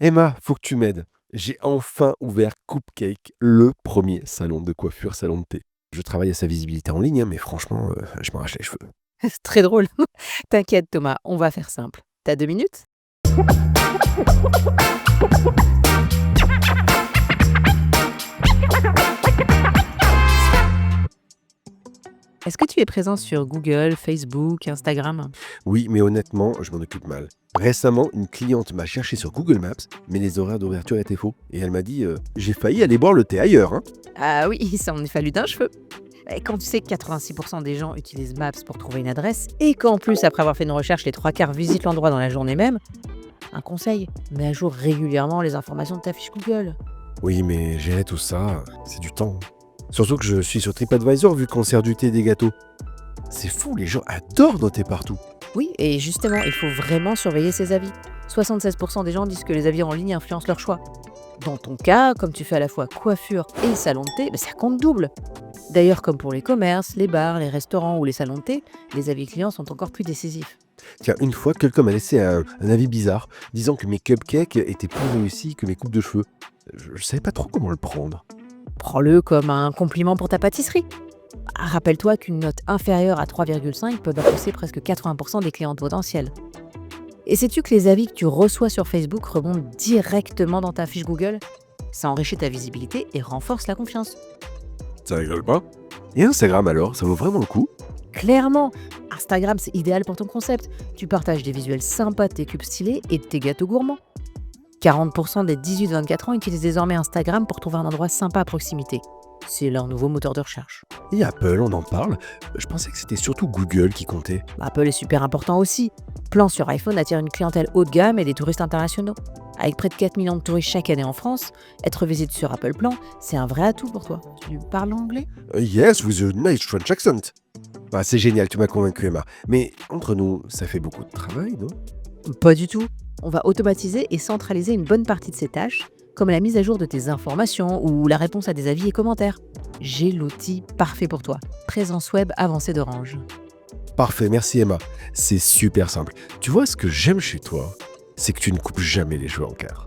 Emma, faut que tu m'aides. J'ai enfin ouvert Coupcake, le premier salon de coiffure, salon de thé. Je travaille à sa visibilité en ligne, hein, mais franchement, je m'arrache les cheveux. C'est très drôle. T'inquiète Thomas, on va faire simple. T'as 2 minutes? Est-ce que tu es présent sur Google, Facebook, Instagram? Oui, mais honnêtement, je m'en occupe mal. Récemment, une cliente m'a cherché sur Google Maps, mais les horaires d'ouverture étaient faux. Et elle m'a dit j'ai failli aller boire le thé ailleurs, hein. Ah oui, ça en est fallu d'un cheveu. Et quand tu sais que 86% des gens utilisent Maps pour trouver une adresse et qu'en plus, après avoir fait une recherche, les 3/4 visitent l'endroit dans la journée même, un conseil, mets à jour régulièrement les informations de ta fiche Google. Oui, mais gérer tout ça, c'est du temps. Surtout que je suis sur TripAdvisor vu qu'on sert du thé et des gâteaux. C'est fou, les gens adorent noter partout. Oui, et justement, il faut vraiment surveiller ces avis. 76% des gens disent que les avis en ligne influencent leur choix. Dans ton cas, comme tu fais à la fois coiffure et salon de thé, ça compte double. D'ailleurs, comme pour les commerces, les bars, les restaurants ou les salons de thé, les avis clients sont encore plus décisifs. Tiens, une fois, quelqu'un m'a laissé un avis bizarre, disant que mes cupcakes étaient plus réussis que mes coupes de cheveux. Je savais pas trop comment le prendre. Prends-le comme un compliment pour ta pâtisserie. Rappelle-toi qu'une note inférieure à 3,5 peut repousser presque 80% des clients potentiels. Et sais-tu que les avis que tu reçois sur Facebook remontent directement dans ta fiche Google? Ça enrichit ta visibilité et renforce la confiance. Ça rigole pas. Et Instagram alors, ça vaut vraiment le coup? Clairement, Instagram, c'est idéal pour ton concept. Tu partages des visuels sympas de tes cubes stylés et de tes gâteaux gourmands. 40% des 18-24 ans utilisent désormais Instagram pour trouver un endroit sympa à proximité. C'est leur nouveau moteur de recherche. Et Apple, on en parle. Je pensais que c'était surtout Google qui comptait. Apple est super important aussi. Plan sur iPhone attire une clientèle haut de gamme et des touristes internationaux. Avec près de 4 millions de touristes chaque année en France, être visité sur Apple Plan, c'est un vrai atout pour toi. Tu parles anglais? Yes, with a nice French accent. Ah, c'est génial, tu m'as convaincu, Emma. Mais entre nous, ça fait beaucoup de travail, non? Pas du tout. On va automatiser et centraliser une bonne partie de ces tâches, comme la mise à jour de tes informations ou la réponse à des avis et commentaires. J'ai l'outil parfait pour toi. Présence web avancée d'Orange. Parfait, merci Emma. C'est super simple. Tu vois, ce que j'aime chez toi, c'est que tu ne coupes jamais les cheveux en quart.